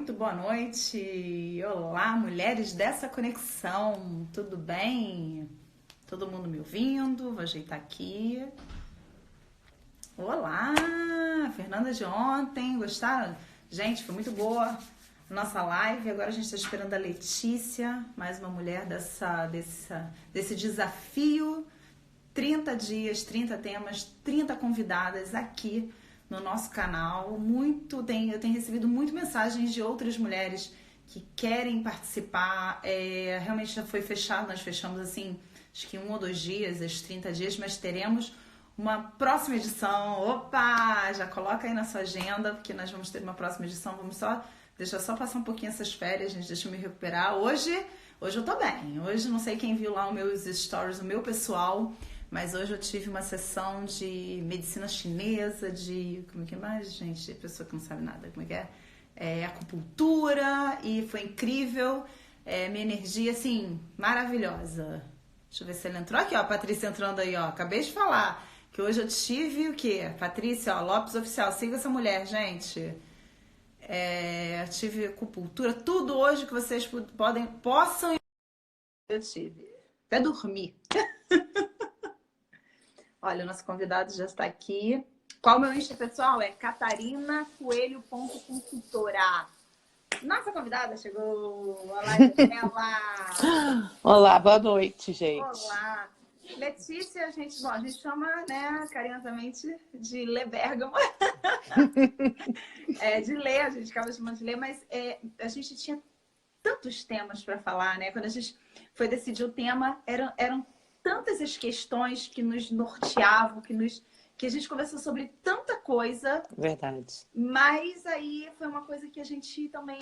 Muito boa noite. Olá, mulheres dessa conexão. Tudo bem? Todo mundo me ouvindo? Vou ajeitar aqui. Olá, Fernanda de ontem. Gostaram? Gente, foi muito boa a nossa live. Agora a gente está esperando a Letícia, mais uma mulher desse desafio. 30 dias, 30 temas, 30 convidadas aqui no nosso canal. Eu tenho recebido muitas mensagens de outras mulheres que querem participar. Realmente já foi fechado, nós fechamos assim, acho que 1 ou 2 dias, esses 30 dias, mas teremos uma próxima edição. Opa! Já coloca aí na sua agenda, porque nós vamos ter uma próxima edição. Deixa eu só passar um pouquinho essas férias, gente, deixa eu me recuperar. Hoje eu tô bem. Hoje não sei quem viu lá os meus stories, o meu pessoal. Mas hoje eu tive uma sessão de medicina chinesa, como é que é mais, gente? Pessoa que não sabe nada, como é que é? Acupuntura, e foi incrível. Minha energia, assim, maravilhosa. Deixa eu ver se ela entrou aqui, ó, a Patrícia entrando aí, ó. Acabei de falar que hoje eu tive o quê? Patrícia, ó, Lopes Oficial, siga essa mulher, gente. Eu tive acupuntura, tudo hoje que vocês possam. Eu tive. Até dormir. Olha, o nosso convidado já está aqui. Qual o meu Insta, pessoal? É catarinacoelho.consultora. Nossa convidada chegou. Olá, Isabela. Olá, boa noite, gente. Olá. Letícia, a gente chama, né, carinhosamente de Lê Bergamo. De Lê, a gente acaba chamando de Lê, mas a gente tinha tantos temas para falar, né? Quando a gente foi decidir o tema, eram tantas as questões que nos norteavam, que a gente conversou sobre tanta coisa. Verdade. Mas aí foi uma coisa que a gente também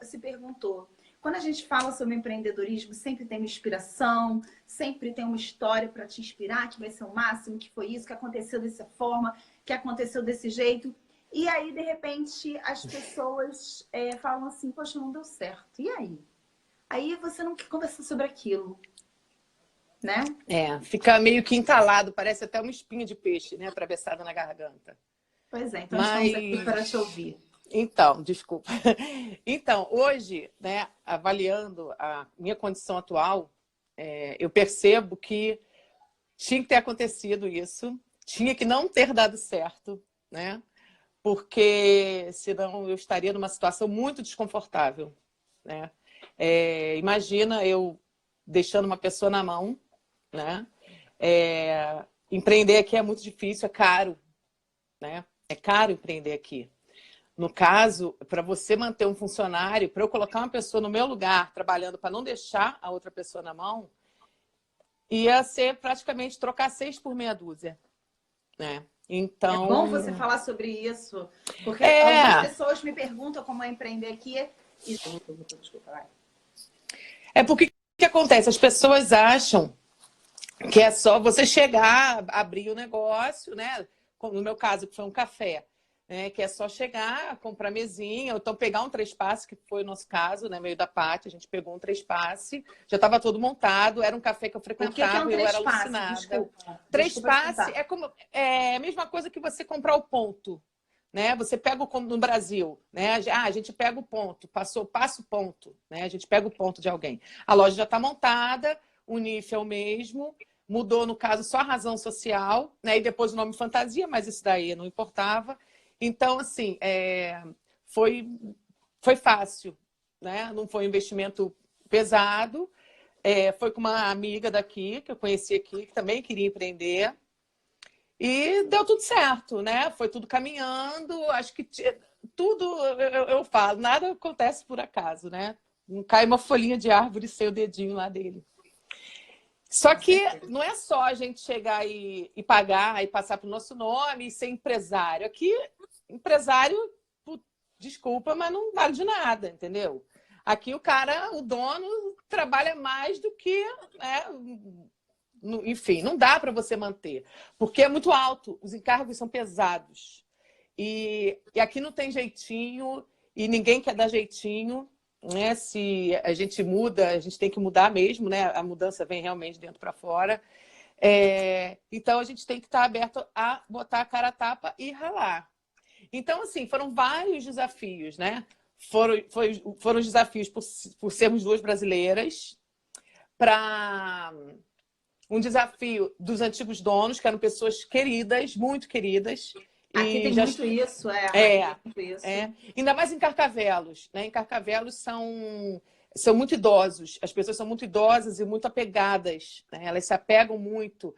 se perguntou. Quando a gente fala sobre empreendedorismo, sempre tem uma inspiração, sempre tem uma história para te inspirar, que vai ser o máximo, que foi isso, que aconteceu dessa forma, que aconteceu desse jeito. E aí, de repente, as pessoas falam assim, poxa, não deu certo. E aí? Aí você não quer conversar sobre aquilo, né? Fica meio que entalado, parece até uma espinha de peixe, né? Atravessada na garganta. Pois é, então estamos aqui para te ouvir. Então, desculpa. Então, hoje, né, avaliando a minha condição atual, eu percebo que tinha que ter acontecido isso, tinha que não ter dado certo, né? Porque senão eu estaria numa situação muito desconfortável, né? Imagina eu deixando uma pessoa na mão, né? Empreender aqui é muito difícil, é caro, né? É caro empreender aqui. No caso, para você manter um funcionário, para eu colocar uma pessoa no meu lugar, trabalhando para não deixar a outra pessoa na mão, ia ser praticamente trocar 6 por meia dúzia, né? Então... É bom você falar sobre isso, porque algumas pessoas me perguntam como é empreender aqui. Desculpa, vai. Porque o que acontece? As pessoas acham que é só você chegar, abrir o negócio, né? Como no meu caso, que foi um café, né? Que é só chegar, comprar mesinha, ou então pegar um três-passe, que foi o nosso caso, né? Meio da Paty, a gente pegou um três-passe, já estava todo montado, era um café que eu frequentava, eu era alucinada. Desculpa. Três-passe é a mesma coisa que você comprar o ponto, né? Você pega no Brasil, né? A gente pega o ponto, passa o ponto, né? A gente pega o ponto de alguém. A loja já está montada, o NIF é o mesmo, mudou, no caso, só a razão social, né? E depois o nome fantasia, mas isso daí não importava. Então, assim, foi fácil, né? Não foi um investimento pesado. Foi com uma amiga daqui, que eu conheci aqui, que também queria empreender. E deu tudo certo, né? Foi tudo caminhando. Acho que tudo, eu falo, nada acontece por acaso, né? Não cai uma folhinha de árvore sem o dedinho lá dele. Só que não é só a gente chegar e pagar e passar para o nosso nome e ser empresário. Aqui, empresário, desculpa, mas não vale de nada, entendeu? Aqui o dono trabalha mais do que... Enfim, não dá para você manter, porque é muito alto, os encargos são pesados. E aqui não tem jeitinho, e ninguém quer dar jeitinho, né? Se a gente muda, a gente tem que mudar mesmo, né? A mudança vem realmente de dentro para fora. Então, a gente tem que estar aberto a botar a cara a tapa e ralar. Então, assim, foram vários desafios, né? foram os desafios por sermos duas brasileiras, para um desafio dos antigos donos, que eram pessoas queridas, muito queridas. Aqui tem muito isso, muito isso. Ainda mais em Carcavelos, né? Em Carcavelos são muito idosos, as pessoas são muito idosas e muito apegadas, né? Elas se apegam muito.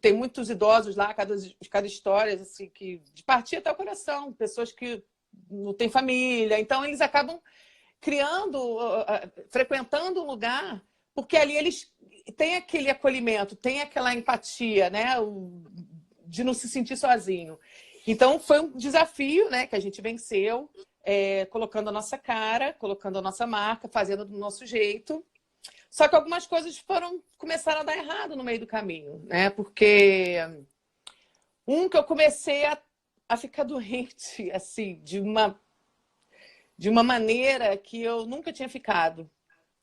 Tem muitos idosos lá, cada história assim, que de partir até o coração, pessoas que não têm família, então eles acabam frequentando um lugar, porque ali eles têm aquele acolhimento, têm aquela empatia, né? De não se sentir sozinho. Então, foi um desafio, né, que a gente venceu, colocando a nossa cara, colocando a nossa marca, fazendo do nosso jeito. Só que algumas coisas começaram a dar errado no meio do caminho, né? Porque que eu comecei a ficar doente, assim, de uma maneira que eu nunca tinha ficado.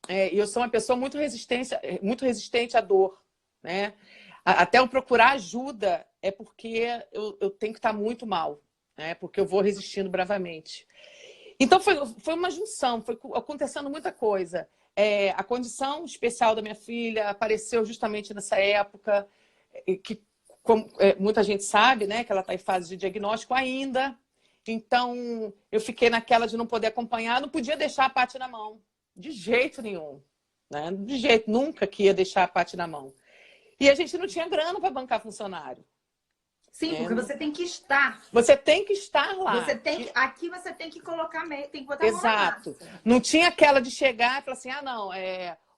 E eu sou uma pessoa muito resistente à dor, né? Até eu procurar ajuda é porque eu tenho que estar muito mal, né? Porque eu vou resistindo bravamente. Então, foi uma junção, foi acontecendo muita coisa. A condição especial da minha filha apareceu justamente nessa época, que como muita gente sabe, né, que ela está em fase de diagnóstico ainda. Então, eu fiquei naquela de não poder acompanhar, não podia deixar a Paty na mão, de jeito nenhum, né? De jeito, nunca que ia deixar a Paty na mão. E a gente não tinha grana para bancar funcionário. Sim, porque você tem que estar. Você tem que estar lá. Aqui você tem que colocar meio, tem que botar Exato. A mão na massa. Não tinha aquela de chegar e falar assim, não,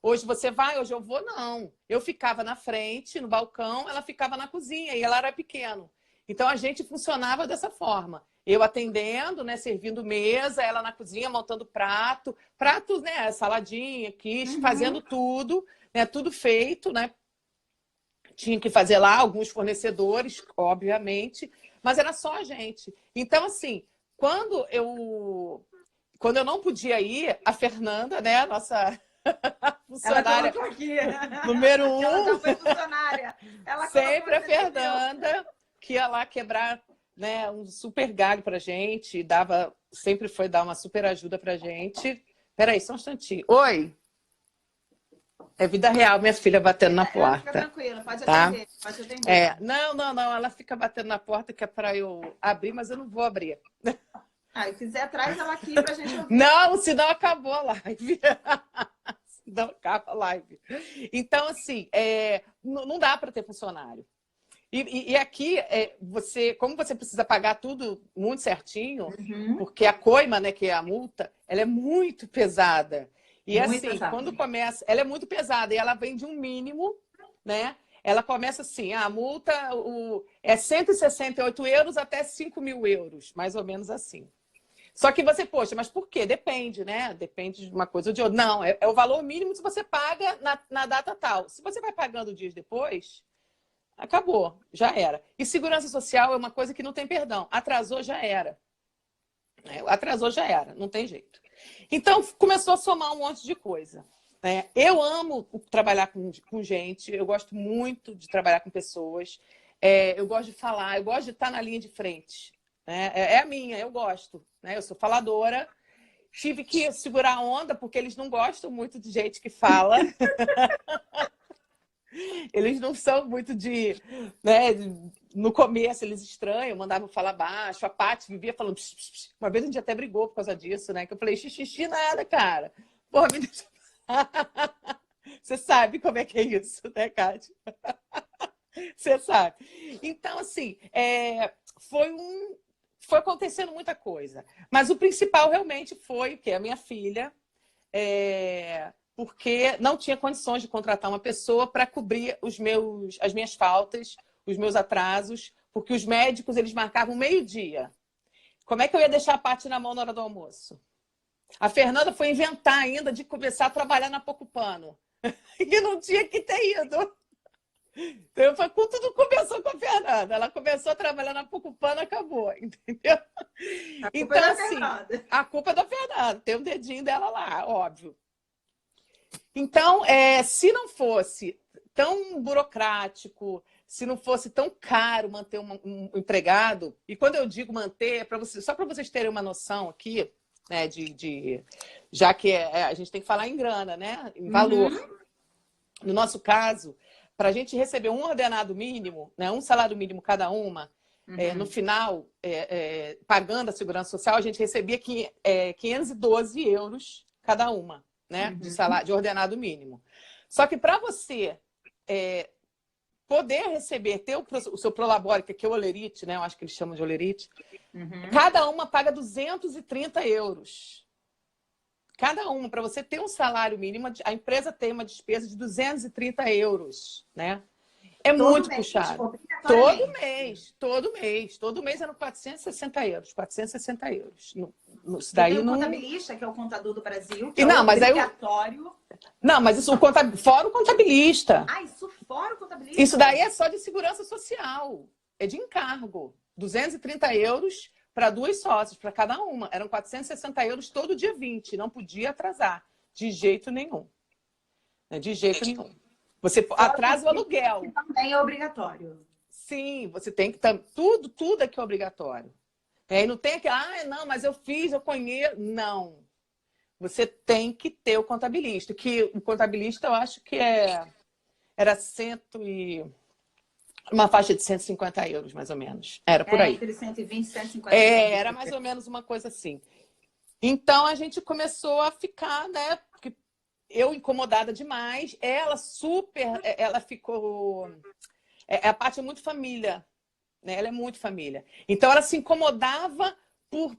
hoje você vai, hoje eu vou, não. Eu ficava na frente, no balcão, ela ficava na cozinha e ela era pequena. Então a gente funcionava dessa forma. Eu atendendo, né, servindo mesa, ela na cozinha montando pratos, né, saladinha, quiche, fazendo tudo, né, tudo feito, né? Tinha que fazer lá alguns fornecedores, obviamente, mas era só a gente. Então, assim, quando eu não podia ir, a Fernanda, né, a nossa funcionária número 1, ela já foi funcionária. sempre a Fernanda, que ia lá quebrar, né, um super galho pra gente, sempre foi dar uma super ajuda pra gente. Peraí, só um instantinho. Oi! É vida real, minha filha batendo na porta. Fica tranquila, pode atender. Pode atender. Não, ela fica batendo na porta que é para eu abrir, mas eu não vou abrir. Se quiser, traz ela aqui pra gente ouvir. Não, senão acabou a live. Senão acaba a live. Então, assim, não dá para ter funcionário. E aqui, como você precisa pagar tudo muito certinho, porque a coima, né, que é a multa, ela é muito pesada. E muito assim, pesado. Quando começa, ela é muito pesada e ela vem de um mínimo, né? Ela começa assim, a multa é 168 euros até 5.000 euros, mais ou menos assim. Só que você, poxa, mas por quê? Depende, né? Depende de uma coisa ou de outra. Não, é o valor mínimo se você paga na data tal. Se você vai pagando dias depois, acabou, já era. E segurança social é uma coisa que não tem perdão. Atrasou, já era. Atrasou, já era, não tem jeito. Então, começou a somar um monte de coisa. Eu amo trabalhar com gente, eu gosto muito de trabalhar com pessoas, eu gosto de falar, eu gosto de estar na linha de frente. É a minha, eu gosto. Eu sou faladora, tive que segurar a onda, porque eles não gostam muito de gente que fala. Eles não são muito no começo, eles estranham, mandavam falar baixo. A Paty vivia falando... Psh, psh, psh. Uma vez a gente até brigou por causa disso, né? Que eu falei, xixi, nada, cara. Porra, me deixa... Você sabe como é que é isso, né, Kátia? Você sabe. Então, assim, foi acontecendo muita coisa. Mas o principal realmente foi que a minha filha... porque não tinha condições de contratar uma pessoa para cobrir as minhas faltas, os meus atrasos, porque os médicos eles marcavam meio-dia. Como é que eu ia deixar a Paty na mão na hora do almoço? A Fernanda foi inventar ainda de começar a trabalhar na Poco Pano, e não tinha que ter ido. Então, tudo começou com a Fernanda. Ela começou a trabalhar na Poco Pano, acabou, entendeu? Então, assim, a culpa é da Fernanda. Tem um dedinho dela lá, óbvio. Então, se não fosse tão burocrático, se não fosse tão caro manter um empregado, e quando eu digo manter, só para vocês terem uma noção aqui, né? Já que a gente tem que falar em grana, né? Em valor. No nosso caso, para a gente receber um ordenado mínimo, né? Um salário mínimo cada uma, no final, pagando a segurança social, a gente recebia 512 euros cada uma, né? De salário, de ordenado mínimo. Só que para você poder receber, ter o seu prolabore, que é o Olerite, né? Eu acho que eles chamam de Olerite, cada uma paga 230 euros. Cada uma, para você ter um salário mínimo, a empresa tem uma despesa de 230 euros, né? É todo muito mês, puxado. Todo mês eram 460 euros. 460 euros. Isso daí tem o contabilista, que é o contador do Brasil, que não, é obrigatório. Não, mas isso fora o contabilista. Ah, isso fora o contabilista? Isso daí é só de segurança social. É de encargo. 230 euros para 2 sócios, para cada uma. Eram 460 euros todo dia 20. Não podia atrasar. De jeito nenhum. De jeito nenhum. Você atrasa o aluguel. Que também é obrigatório. Sim, você tem que... Tudo aqui é obrigatório. E não tem aquele... não, mas eu fiz, eu conheço. Não. Você tem que ter o contabilista. Que o contabilista, eu acho que era uma faixa de 150 euros, mais ou menos. Era por aí. Entre 120 e 150. Era mais ou menos uma coisa assim. Então, a gente começou a ficar, né? Porque eu incomodada demais. Ela ficou... A Paty é muito família, né? Ela é muito família. Então, ela se incomodava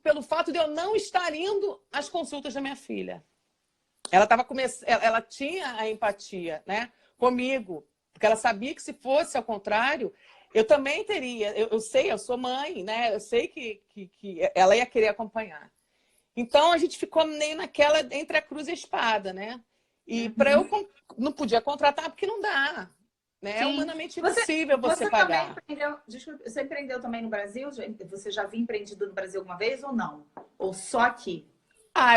pelo fato de eu não estar indo às consultas da minha filha. Ela tinha a empatia, né, comigo, porque ela sabia que se fosse ao contrário, eu também teria. Eu sei, eu sou mãe, né? Eu sei que ela ia querer acompanhar. Então, a gente ficou nem naquela entre a cruz e a espada, né? E para eu não podia contratar porque não dá. Né? É humanamente impossível você pagar. Você empreendeu também no Brasil? Você já havia empreendido no Brasil alguma vez ou não? Ou só aqui?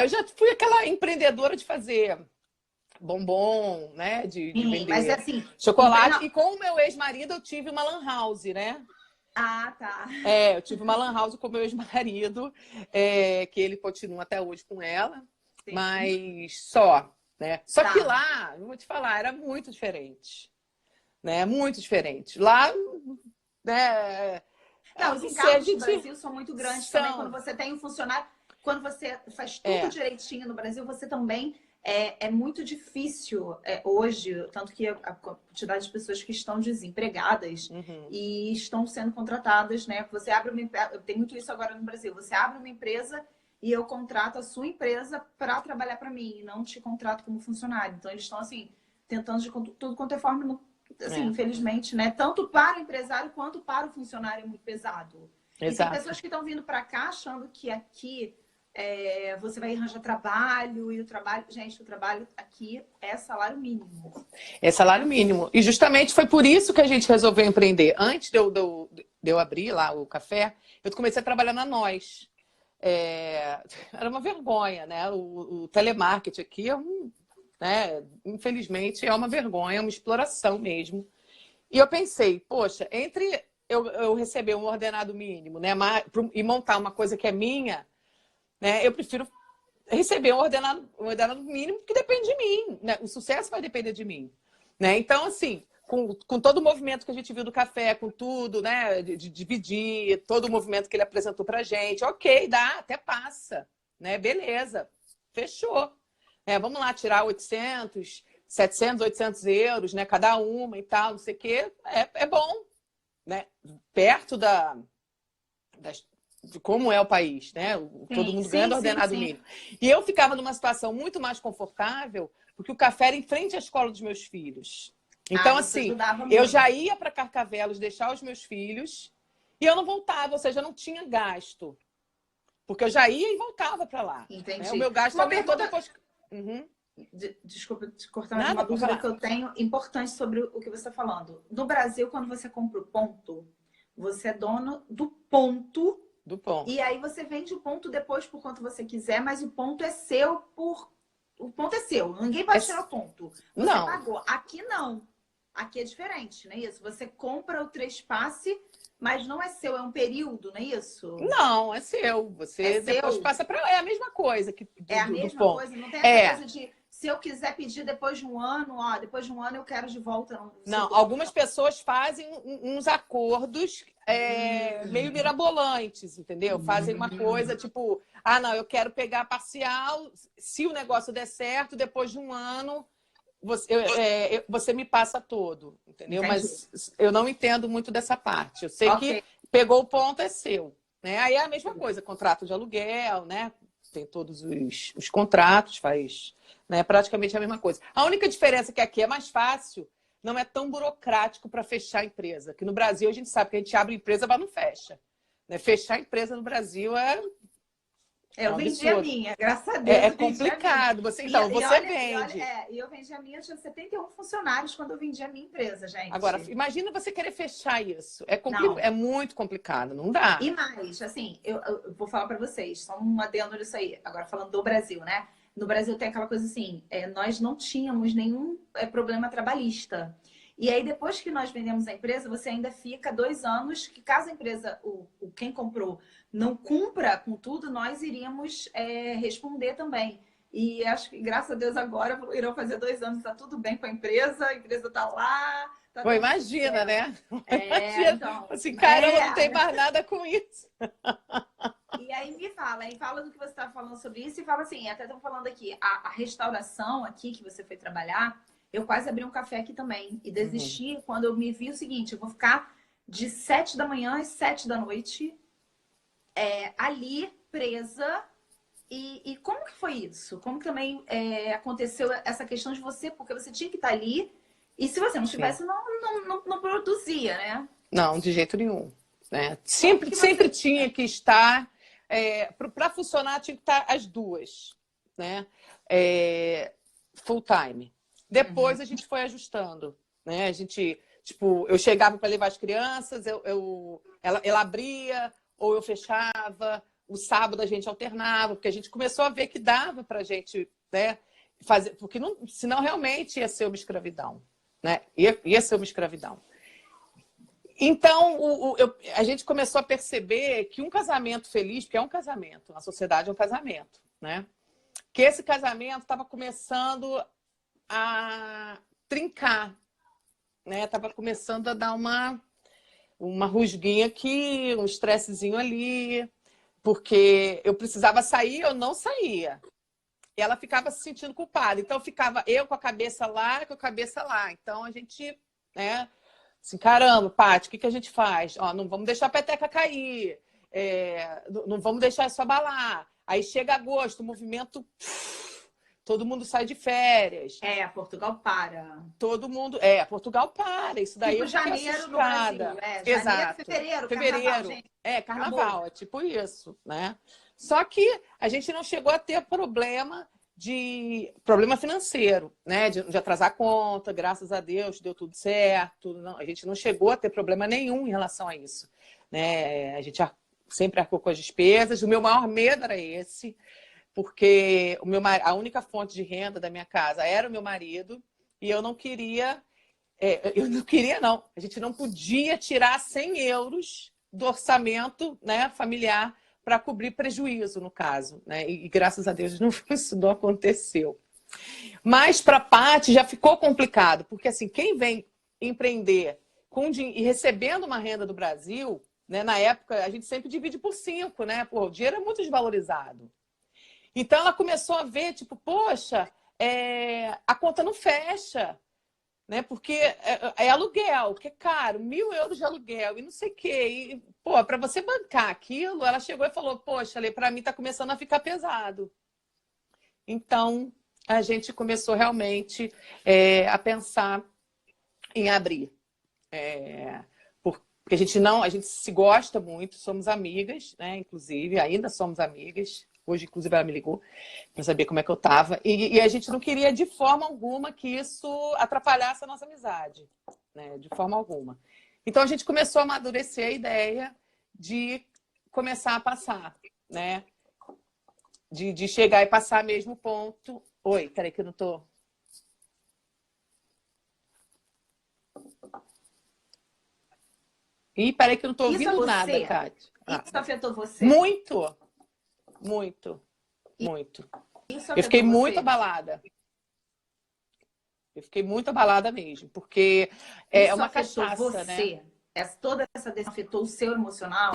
Eu já fui aquela empreendedora de fazer bombom, né? De vender mas assim, chocolate. E com o meu ex-marido eu tive uma lan house, né? Ah, tá. Eu tive uma lan house com o meu ex-marido, que ele continua até hoje com ela, sim. Mas só, né? Só que lá, eu vou te falar, era muito diferente. Né? Muito diferente. Lá, né? Não, os encargos do Brasil são muito grandes também. Quando você tem um funcionário, quando você faz tudo direitinho no Brasil, você também é muito difícil hoje, tanto que a quantidade de pessoas que estão desempregadas e estão sendo contratadas, né? Você abre uma empresa, tem muito isso agora no Brasil. Você abre uma empresa e eu contrato a sua empresa para trabalhar para mim e não te contrato como funcionário. Então eles estão assim tentando de tudo quanto é forma. Assim, infelizmente, né? Tanto para o empresário quanto para o funcionário é muito pesado. Exato. E tem pessoas que estão vindo para cá achando que aqui você vai arranjar trabalho e o trabalho... Gente, o trabalho aqui é salário mínimo. É salário mínimo. E justamente foi por isso que a gente resolveu empreender. Antes de eu abrir lá o café, eu comecei a trabalhar na Nós. Era uma vergonha, né? O telemarketing aqui né? Infelizmente, é uma vergonha, uma exploração mesmo. E eu pensei, poxa, entre eu receber um ordenado mínimo, né, e montar uma coisa que é minha, né, eu prefiro receber um ordenado mínimo que depende de mim. Né? O sucesso vai depender de mim. Né? Então, assim, com todo o movimento que a gente viu do café, com tudo, né, de dividir, todo o movimento que ele apresentou pra gente, ok, dá, até passa. Né? Beleza, fechou. Vamos lá, tirar 800, 700, 800 euros, né? Cada uma e tal, não sei o quê. É bom, né? Perto de como é o país, né? Todo mundo ganha ordenado mínimo. E eu ficava numa situação muito mais confortável, porque o café era em frente à escola dos meus filhos. Então, assim, eu já ia para Carcavelos deixar os meus filhos e eu não voltava, ou seja, eu não tinha gasto. Porque eu já ia e voltava para lá. Entendi. Né? O meu gasto aumentou depois... Desculpa te cortar, mas uma dúvida que eu tenho importante sobre o que você está falando. No Brasil, quando você compra o ponto, você é dono do ponto. Do ponto. E aí você vende o ponto depois por quanto você quiser, mas o ponto é seu O ponto é seu. Ninguém pode tirar o ponto. Você pagou. Aqui não. Aqui é diferente, não é isso? Você compra o trespasse Mas não é seu, é um período, não é isso? Não, é seu. Você É depois seu? passa para. É a mesma coisa que É a do mesma ponto. coisa? Não tem essa É. coisa de se eu quiser pedir depois de um ano, ó, depois de um ano eu quero de volta o Não, seguro. algumas pessoas fazem uns acordos meio mirabolantes, entendeu? Fazem uma coisa tipo, ah, não, eu quero pegar parcial, se o negócio der certo, depois de um ano você me passa todo, entendeu? Entendi. Mas eu não entendo muito dessa parte. Eu sei que Ok. pegou o ponto, é seu. Né? Aí é a mesma coisa, contrato de aluguel, né? Tem todos os contratos, faz praticamente a mesma coisa. A única diferença é que aqui é mais fácil, não é tão burocrático para fechar a empresa. Que no Brasil a gente sabe que a gente abre empresa, mas não fecha. Né? Fechar a empresa no Brasil é Eu um vendi a absurdo. minha, graças a Deus, É eu vendi a minha. complicado. Você vende. E eu vendi a minha, eu tinha 71 funcionários quando eu vendi a minha empresa, Agora, gente. imagina você querer fechar isso. Não. É muito complicado, não dá. E mais, assim, eu vou falar para vocês, só um adendo nisso aí. Agora, falando do Brasil, né? No Brasil tem aquela coisa assim, nós não tínhamos nenhum problema trabalhista. E aí, depois que nós vendemos a empresa, você ainda fica 2 anos, que caso a empresa, quem comprou, não cumpra com tudo, nós iríamos responder também. E acho que, graças a Deus, agora irão fazer 2 anos, tá tudo bem com a empresa tá lá, tá Pô, dando imagina, sucesso. né? Imagina. Então, Assim, caramba, não tem mais nada com isso. E aí fala do que você estava falando sobre isso e fala assim, até estamos falando aqui, a restauração aqui que você foi trabalhar, eu quase abri um café aqui também e desisti quando eu me vi o seguinte, eu vou ficar de 7 da manhã às 7 da noite ali presa e como que foi isso? Como que também aconteceu essa questão de você, porque você tinha que estar ali e se você não estivesse, não produzia, né? Não, de jeito nenhum. Né? Como que Sempre você... tinha que estar. Para funcionar, tinha que estar as duas. Né? Full time. Depois a gente foi ajustando. Né? A gente, tipo, eu chegava para levar as crianças, ela abria, ou eu fechava. O sábado a gente alternava, porque a gente começou a ver que dava para a gente fazer, porque senão realmente ia ser uma escravidão. Né? Ia ser uma escravidão. Então, a gente começou a perceber que um casamento feliz, porque é um casamento, a sociedade é um casamento, né? Que esse casamento estava começando a trincar, né? Estava começando a dar uma rusguinha aqui, um estressezinho ali, porque eu precisava sair, eu não saía. E ela ficava se sentindo culpada. Então, ficava eu com a cabeça lá, com a cabeça lá. Então, a gente, né? Assim, caramba, Paty, o que a gente faz? Ó, não vamos deixar a peteca cair, não vamos deixar isso abalar. Aí chega agosto, o movimento, todo mundo sai de férias. Portugal para. Todo mundo, Portugal para. Isso daí Tipo eu fiquei janeiro no assustada. Brasil. Exato. Fevereiro, Fevereiro, carnaval, gente. carnaval, Acabou. é tipo isso, né? Só que a gente não chegou a ter problema financeiro, né? De atrasar a conta, graças a Deus deu tudo certo. Não, a gente não chegou a ter problema nenhum em relação a isso. Né? A gente sempre arcou com as despesas. O meu maior medo era esse, porque a única fonte de renda da minha casa era o meu marido, e eu não queria. Não. A gente não podia tirar 100 euros do orçamento, né, familiar para cobrir prejuízo, no caso. Né? E graças a Deus isso não aconteceu. Mas para a Paty já ficou complicado, porque assim, quem vem empreender e recebendo uma renda do Brasil, né, na época a gente sempre divide por 5, né? Pô, o dinheiro é muito desvalorizado. Então ela começou a ver, tipo, poxa, a conta não fecha. Né? Porque é aluguel, que é caro, 1.000 euros de aluguel e não sei o quê. E, pô, para você bancar aquilo, ela chegou e falou, poxa, Ale, para mim está começando a ficar pesado. Então, a gente começou realmente a pensar em abrir. Porque a gente se gosta muito, somos amigas, né? Inclusive, ainda somos amigas. Hoje, inclusive, ela me ligou para saber como é que eu estava. E a gente não queria, de forma alguma, que isso atrapalhasse a nossa amizade. Né? De forma alguma. Então, a gente começou a amadurecer a ideia de começar a passar. Né? De chegar e passar mesmo o ponto. Oi, peraí que eu não estou... Ih, peraí que eu não tô Isso é ouvindo nada, você? Kátia. Isso afetou você? Muito, muito, muito. Isso Eu fiquei afetou muito você? abalada. Eu fiquei muito abalada mesmo, porque é Isso uma afetou cachaça, né? você? Toda essa decisão afetou o seu emocional?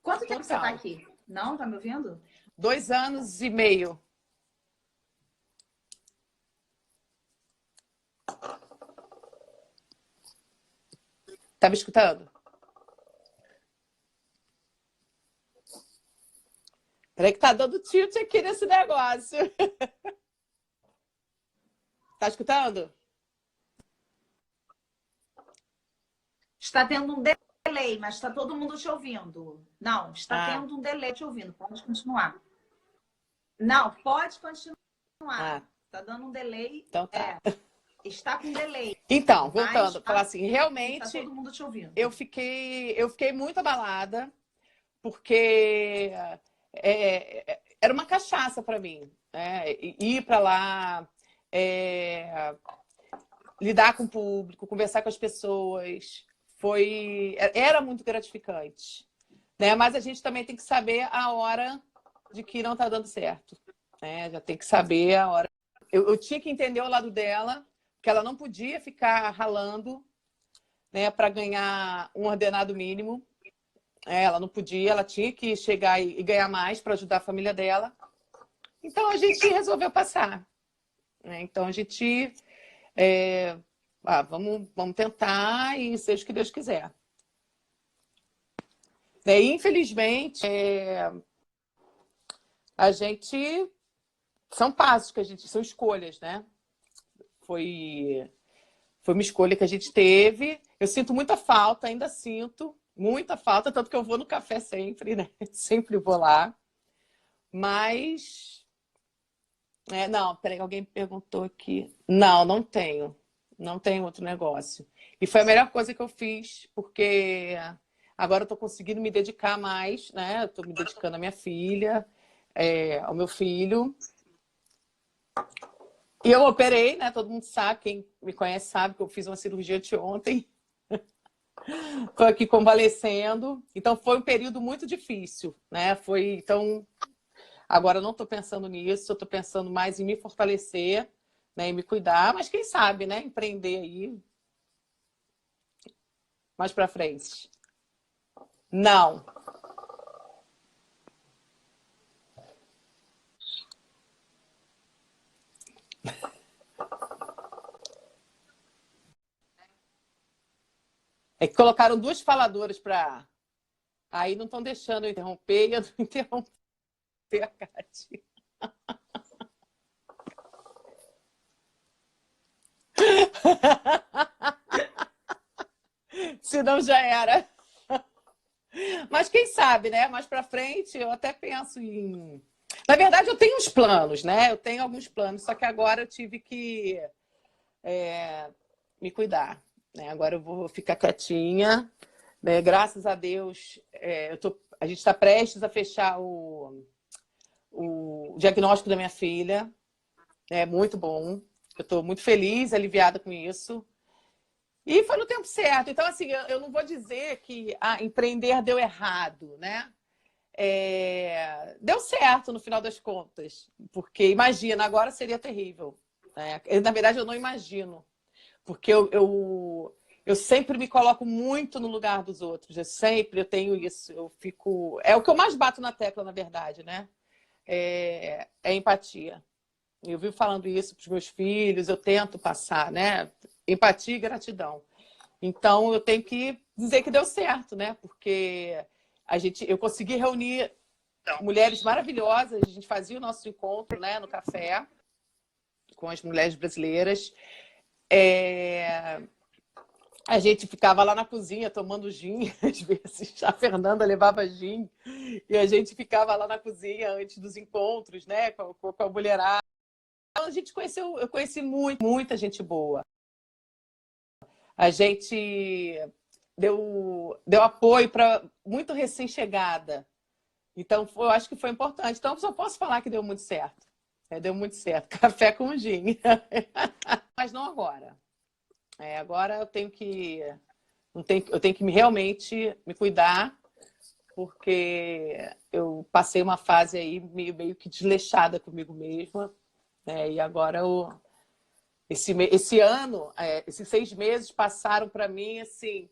Quanto tempo você está Total. aqui? Não? Tá me ouvindo? 2 anos e meio. Tá me escutando? Peraí que tá dando tilt aqui nesse negócio. Tá escutando? Está tendo um delay, mas está todo mundo te ouvindo. Não, está Ah, tendo um delay te ouvindo. Pode continuar. Não, pode ah, continuar. Está dando um delay. então tá. Está com delay, Então, mas voltando, falar assim, está todo realmente mundo te ouvindo. eu fiquei muito abalada, porque era uma cachaça para mim, né? Ir para lá, é, lidar com o público, conversar com as pessoas, era muito gratificante, né? Mas a gente também tem que saber a hora de que não está dando certo, né? Já tem que saber a hora. Eu tinha que entender o lado dela, que ela não podia ficar ralando, né, para ganhar um ordenado mínimo. Ela não podia, ela tinha que chegar e ganhar mais para ajudar a família dela. Então a gente resolveu passar, né? Então a gente vamos tentar e seja o que Deus quiser. E, infelizmente, a gente são passos que a gente são escolhas, né? Foi uma escolha que a gente teve. Eu sinto muita falta, ainda sinto muita falta, tanto que eu vou no café sempre, né? Sempre vou lá. Mas não, peraí, alguém perguntou aqui. Não, não tenho. Não tenho outro negócio. E foi a melhor coisa que eu fiz, porque agora eu estou conseguindo me dedicar mais, né? Eu estou me dedicando à minha filha, ao meu filho. E eu operei, né? Todo mundo sabe, quem me conhece sabe que eu fiz uma cirurgia anteontem. Estou aqui convalescendo. Então foi um período muito difícil, né? Então, agora eu não estou pensando nisso, eu estou pensando mais em me fortalecer, né? Em me cuidar, mas quem sabe, né? Empreender aí mais para frente. Não. É que colocaram 2 faladoras para. Aí não estão deixando eu interromper e eu não interromper a Cátia. Senão já era. Mas quem sabe, né? Mais para frente eu até penso em. Na verdade, eu tenho uns planos, né? Eu tenho alguns planos, só que agora eu tive que me cuidar, né? Agora eu vou ficar quietinha, né? Graças a Deus, a gente está prestes a fechar o diagnóstico da minha filha. É muito bom. Eu estou muito feliz, aliviada com isso. E foi no tempo certo. Então, assim, eu não vou dizer que empreender deu errado, né? Deu certo no final das contas. Porque, imagina, agora seria terrível, né? Na verdade, eu não imagino. Porque eu sempre me coloco muito no lugar dos outros. Eu tenho isso. Eu fico. É o que eu mais bato na tecla, na verdade, né? É empatia. Eu vivo falando isso para os meus filhos, eu tento passar, né? Empatia e gratidão. Então, eu tenho que dizer que deu certo, né? Porque eu consegui reunir mulheres maravilhosas. A gente fazia o nosso encontro, né, no café com as mulheres brasileiras. A gente ficava lá na cozinha tomando gin, às vezes a Fernanda levava gin, e a gente ficava lá na cozinha antes dos encontros, né, com a mulherada. Então, eu conheci muita gente boa. A gente deu apoio para muito recém-chegada. Então, eu acho que foi importante. Então, eu só posso falar que deu muito certo. Deu muito certo. Café com gin. Mas não agora. Agora eu tenho que Eu tenho que realmente me cuidar, porque eu passei uma fase aí meio que desleixada comigo mesma, né? E agora esse ano, esses 6 meses passaram para mim assim,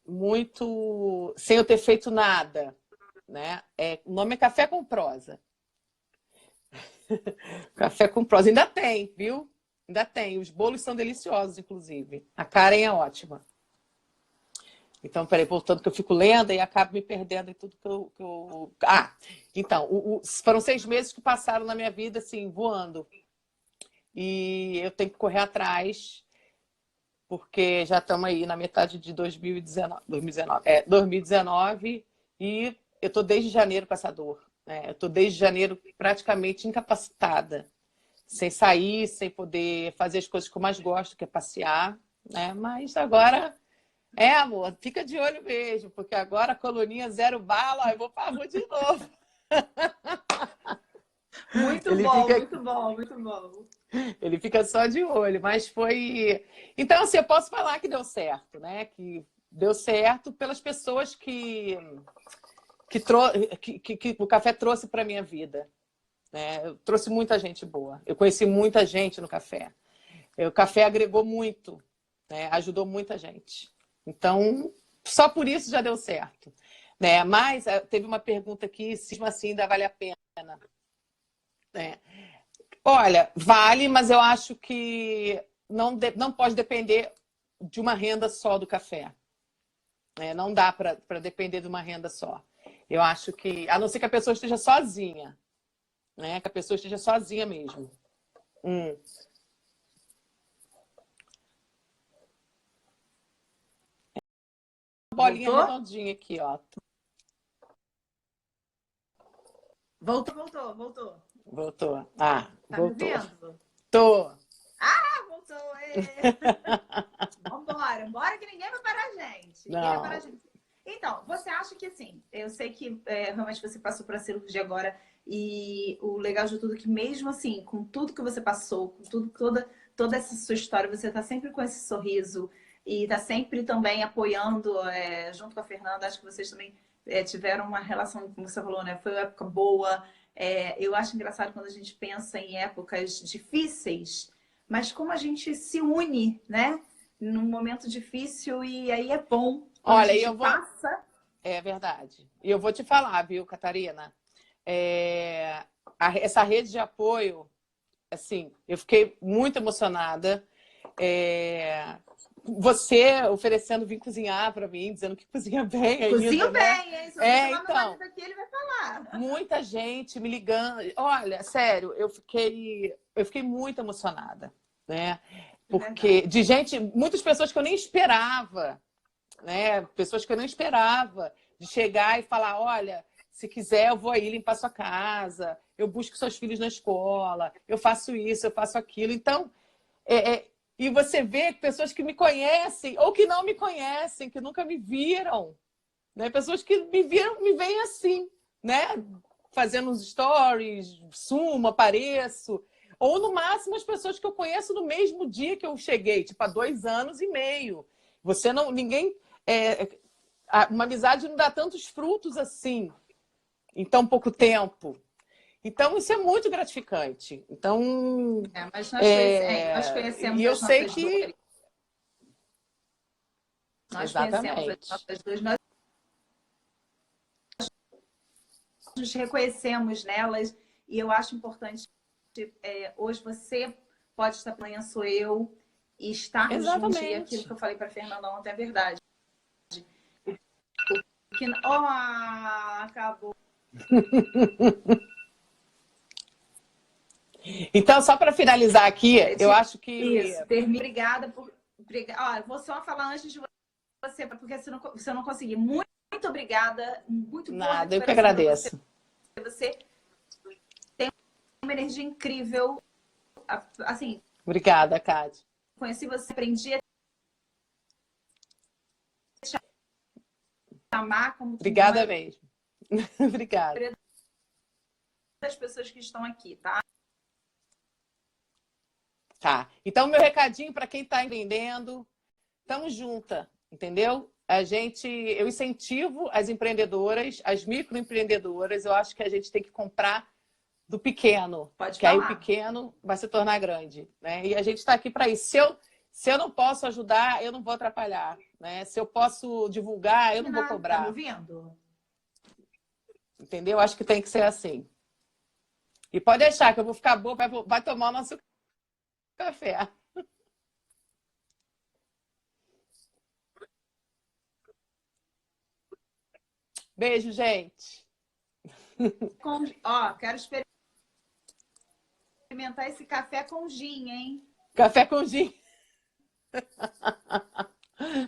muito sem eu ter feito nada, né? O nome é Café com Prosa. Café com Prosa. Ainda tem, viu? Ainda tem. Os bolos são deliciosos, inclusive. A Karen é ótima. Então, peraí, voltando que eu fico lendo e acabo me perdendo em tudo que eu... Ah, então, foram 6 meses que passaram na minha vida, assim, voando. E eu tenho que correr atrás, porque já estamos aí na metade de 2019, e eu estou desde janeiro com essa dor. Né? Eu estou desde janeiro praticamente incapacitada, sem sair, sem poder fazer as coisas que eu mais gosto, que é passear. Né? Mas agora... amor, fica de olho mesmo, porque agora a coluninha 0 bala, eu vou para a rua de novo. Muito bom, muito bom, muito bom. Ele fica só de olho, mas foi... Então, assim, eu posso falar que deu certo, né? Que deu certo pelas pessoas que o café trouxe para a minha vida. Né? Eu trouxe muita gente boa. Eu conheci muita gente no café. O café agregou muito, né? Ajudou muita gente. Então, só por isso já deu certo. Né? Mas teve uma pergunta aqui, se assim ainda vale a pena. Né? Olha, vale, mas eu acho que não pode depender de uma renda só do café. Né? Não dá para depender de uma renda só. Eu acho que, a não ser que a pessoa esteja sozinha. Né? Que a pessoa esteja sozinha mesmo. Bolinha redondinha aqui, ó. Voltou. Voltou. Tá voltou. Me vendo? Tô. Voltou. Bora que ninguém vai parar a gente. Não. Então, você acha que assim, eu sei que realmente você passou por a cirurgia agora e o legal de tudo é que mesmo assim, com tudo que você passou, com toda essa sua história, você tá sempre com esse sorriso e tá sempre também apoiando junto com a Fernanda. Acho que vocês também tiveram uma relação, como você falou, né? Foi uma época boa. Eu acho engraçado quando a gente pensa em épocas difíceis, mas como a gente se une, né? Num momento difícil e aí é bom. Olha, passa... É verdade. E eu vou te falar, viu, Catarina? Essa rede de apoio, assim, eu fiquei muito emocionada. Você oferecendo vir cozinhar para mim, dizendo que cozinha bem ainda. Cozinho né? bem, hein? Se você chamar meu marido aqui, ele vai falar. Muita gente me ligando. Olha, sério, eu fiquei muito emocionada, né? Porque de gente, muitas pessoas que eu nem esperava, né? Pessoas que eu não esperava de chegar e falar, olha, se quiser eu vou aí limpar sua casa, eu busco seus filhos na escola, eu faço isso, eu faço aquilo. Então, e você vê pessoas que me conhecem ou que não me conhecem, que nunca me viram, né? Pessoas que me viram, me veem assim, né? Fazendo uns stories, sumo, apareço. Ou, no máximo, as pessoas que eu conheço no mesmo dia que eu cheguei, tipo, há 2 anos e meio. Você não... Ninguém... uma amizade não dá tantos frutos assim, em tão pouco tempo. Então, isso é muito gratificante. Então... mas nós conhecemos e eu sei que... dores. Nós conhecemos as nossas dores. Nós nos reconhecemos nelas. E eu acho importante... hoje você pode estar amanhã sou eu e estarmos juntos. E aquilo que eu falei para a Fernanda ontem é verdade. Acabou. Então, só para finalizar aqui, eu acho que... Isso, obrigada por... vou só falar antes de você, porque você não conseguiu. Muito obrigada. Muito boa. Nada, eu que agradeço. Você tem uma energia incrível. Assim, obrigada, Cátia. Conheci você, aprendi a te amar como... Obrigada mesmo. Obrigada. Das pessoas que estão aqui, tá? Tá. Então, meu recadinho para quem está empreendendo, estamos juntas, entendeu? Eu incentivo as empreendedoras, as microempreendedoras, eu acho que a gente tem que comprar do pequeno, Pode que aí o falar. pequeno vai se tornar grande, né? E a gente está aqui para isso. Se eu não posso ajudar, eu não vou atrapalhar, né? Se eu posso divulgar, eu não vou Tá me cobrar, ouvindo? entendeu? Acho que tem que ser assim. E pode deixar que eu vou ficar boa, vai tomar o nosso café. Beijo, gente. Ó, quero experimentar esse café com gin, hein? Café com gin.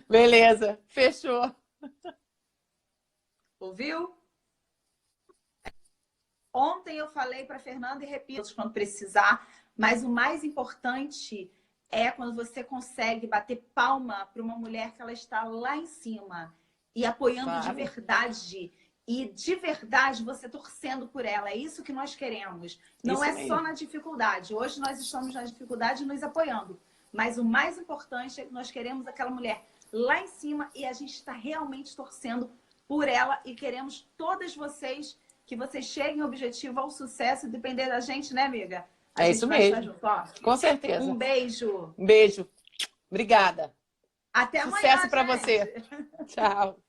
Beleza, fechou. Ouviu? Ontem eu falei para Fernanda e repito quando precisar, mas o mais importante é quando você consegue bater palma para uma mulher que ela está lá em cima e apoiando de Claro. verdade. E de verdade você torcendo por ela. É isso que nós queremos. Não Isso é mesmo. só na dificuldade. Hoje nós estamos na dificuldade nos apoiando. Mas o mais importante é que nós queremos aquela mulher lá em cima e a gente está realmente torcendo por ela e queremos todas vocês que vocês cheguem ao objetivo, ao sucesso, depender da gente, né, amiga? A É gente isso vai estar mesmo. junto, ó. Com certeza. Um beijo. Um beijo. Obrigada. Até amanhã, Sucesso para gente. você. Tchau.